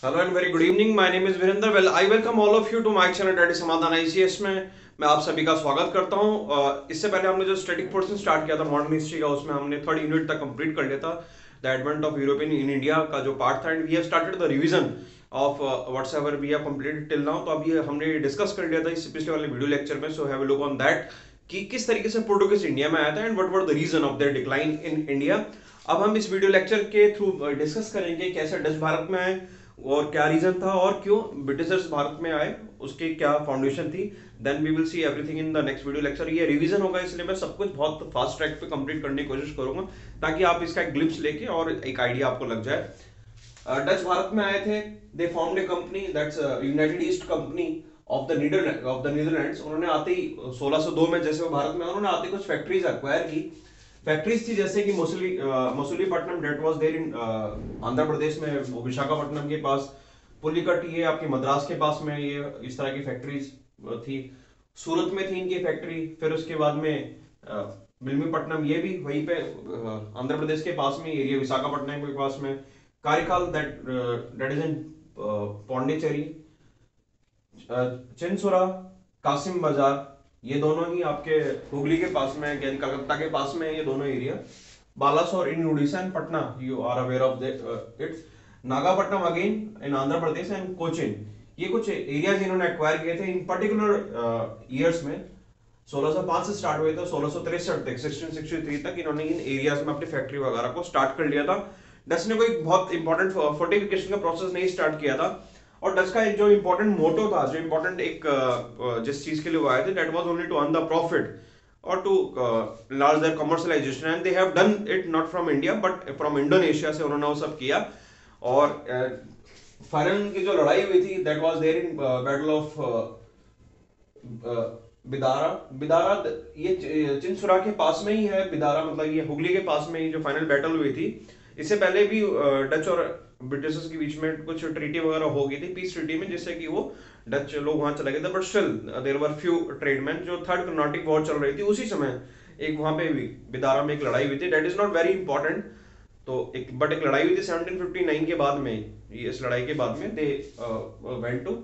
Hello and very good evening. My name is Virendra. Well, I welcome all of you to my channel daddy Samadhan ICS में मैं आप सभी का स्वागत करता हूं। इससे पहले हमने जो स्टैटिक पोर्शन स्टार्ट किया था मॉडर्न हिस्ट्री का, उसमें हमने थर्ड यूनिट तक कंप्लीट कर लिया था। The advent of European in India का जो पार्ट था, and we have started the revision of whatsoever we have completed till now. तो अभी हमने डिस्कस कर लिया था इस पिछले वाले वीडियो लेक्चर में, so have a look on that कि किस तरीके से पोर्टुगीज इंडिया में आया था and what were the reason of their decline in India. अब हम इस वीडियो लेक्चर के थ्रू डिस्कस करेंगे कैसे डच भारत में आए और क्या रीजन था और क्यों ब्रिटिशर्स भारत में आए, उसकी क्या फाउंडेशन थी। Then we will see everything in the next video lecture. ये रिवीजन होगा, इसलिए मैं सब कुछ बहुत फास्ट ट्रैक पे कंप्लीट करने की कोशिश करूंगा ताकि आप इसका एक ग्लिम्स लेके और एक आइडिया आपको लग जाए। डच भारत में आए थे। They formed A company that's United east company of the Netherlands. उन्होंने आते ही 1602 में जैसे वो भारत में, उन्होंने आते कुछ फैक्ट्रीज एक्वायर की। फैक्ट्रीज थी जैसे कि Masulipatnam, that was there in Andhra Pradesh में, विशाखापट्टनम के पास। पुलिकट, ये आपकी मद्रास के पास में, ये इस तरह की फैक्ट्रीज थी। सूरत में थी इनकी फैक्ट्री। फिर उसके बाद में बिल्मीपट्टनम, ये भी वहीं पे आंध्र प्रदेश के पास में एरिया, विशाखापट्टनम के पास में। Karaikal, that is in Pondicherry. Chinsura, Kasim Bazar, ये दोनों ही आपके हुगली के पास में, यानी कलकत्ता के पास में ये दोनों area. Balasore in Orissa and Patna, you are aware of it's. Nagapattinam again in Andhra Pradesh and Cochin, ये कुछ एरियाज इन्होंने एक्वायर किए थे इन पर्टिकुलर ईयर्स में। 1605 से स्टार्ट हुए थे 1663 तक, 1663 तक इन्होंने इन एरियाज में अपनी फैक्ट्री वगैरह को स्टार्ट कर लिया था। डच ने कोई बहुत इंपॉर्टेंट फोर्टिफिकेशन का प्रोसेस नहीं स्टार्ट किया था। और डच का एक जो इंपॉर्टेंट मोटो था, जो इंपॉर्टेंट एक जिस चीज के लिए वो आए थे, that was only to earn the profit और to large their commercialization, and they have done it not from India but from Indonesia से उन्होंने वो सब किया। और फाइनल की जो लड़ाई हुई थी, that was there in battle of Bidara. Bidara ये चिनसुरा के पास में ही है। बिदारा मतलब ये हुगली के पास में ही जो फाइनल बैटल हुई थी। इससे पहले भी डच और ब्रिटिशर्स के बीच में कुछ ट्रीटी वगैरह हो गई थी, पीस ट्रीटी में, जिससे कि वो डच लोग वहां चले गए थे। But still there were few tradesman. जो थर्ड कर्नाटिक वॉर चल रही थी उसी समय एक वहां पे भी बिदारा में एक लड़ाई हुई थी। That is not very important. तो एक लड़ाई हुई थी 1759 के बाद में। ये इस लड़ाई के बाद में दे वेंट टू,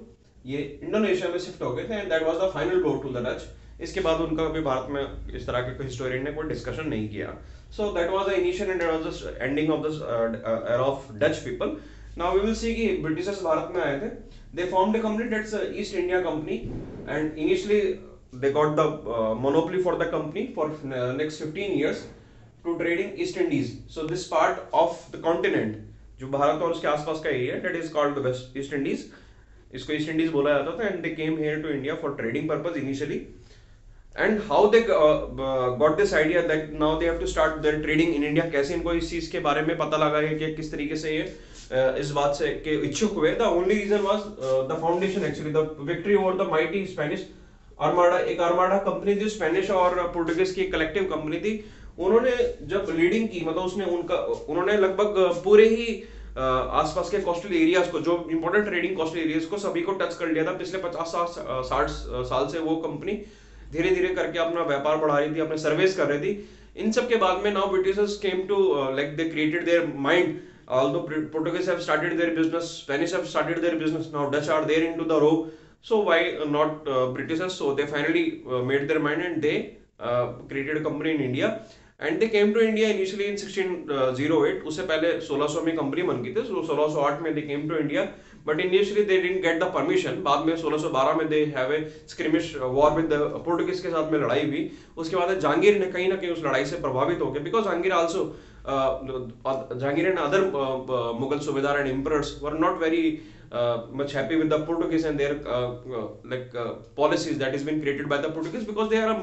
ये इंडोनेशिया में शिफ्ट हो गए थे, and that was the final blow to the Dutch. इसके बाद उनका भी भारत में इस तरह के हिस्टोरियन ने कोई डिस्कशन नहीं किया। So that was the initial and that was the ending of the era of Dutch people. Now we will see कि ब्रिटिशर्स भारत में आए थे। They formed a company that's East India company, and initially they got the monopoly for the company for next 15 years to trading East Indies. So this part of the continent, जो भारत और उसके आसपास का area, that is called the West East Indies. इसको East Indies बोला जाता था। And they came here to India for trading purpose initially. And how they got this idea that now they have to start their trading in India, कैसे इनको इस चीज के बारे में पता लगा है कि किस तरीके से ये इस बात से के इच्छुक हुए। The only reason was the foundation, actually the victory over the mighty Spanish armada. एक आर्माडा कंपनी थी, स्पेनिश और पोर्टुगीज की कलेक्टिव कंपनी थी। उन्होंने जब लीडिंग की, मतलब उन्होंने लगभग पूरे ही आसपास के कोस्टल एरियाज को, जो इंपॉर्टेंट ट्रेडिंग कोस्टल एरियाज को, सभी को टच कर लिया था। पिछले 50-60 साल से वो कंपनी धीरे धीरे करके अपना व्यापार बढ़ा रही थी, अपने सर्विस कर रही थी। इन सब के बाद में now Britishers came to like they created their mind. although Portuguese have started their business, Spanish have started their business, now Dutch are there into the row. So why not Britishers? So they finally made their mind and they created a company in India. And they came to India initially in 1608. उससे पहले 1600 में company बन गई थी। So 1608 में they came to India, but initially they didn't get the permission. बाद में 1612 में they have a skirmish war with the Portuguese के साथ में लड़ाई हुई। उसके बाद जहांगीर ने कहीं ना कहीं उस लड़ाई से प्रभावित हो गया, because Jahangir also Jahangir and other Mughal Subedar and emperors were not very much happy with the Portuguese and their policies that has been created by the Portuguese, because they are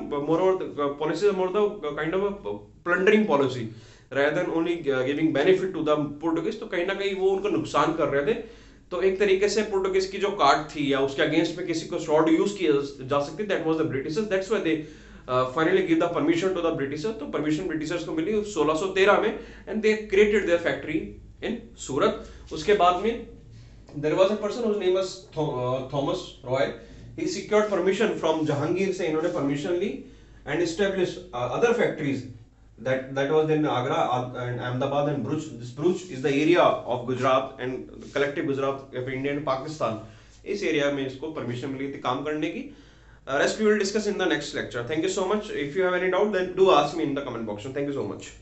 policies are more the kind of a plundering policy rather than only giving benefit to the Portuguese. तो कहीं ना कहीं वो उनको नुकसान कर रहे थे। तो एक तरीके से पुर्तगाल की जो कार्ड थी या उसके अगेंस्ट में किसी को स्वॉर्ड यूज किया जा सकती, that was the Britishers. That's why they finally give the permission to the Britishers. तो परमिशन ब्रिटिशर्स को मिली 1613 में, and they created their factory in Surat. उसके बाद में there was a person whose name was Thomas Roy. He secured permission from Jahangir से, इन्होंने permission ली and establish other factories that was in Agra and Ahmedabad and Bhuj. This Bhuj is the area of Gujarat and collective Gujarat of India and Pakistan. इस area में इसको permission मिली थी काम करने की. Rest we will discuss in the next lecture. Thank you so much. If you have any doubt, then do ask me in the comment box. Thank you so much.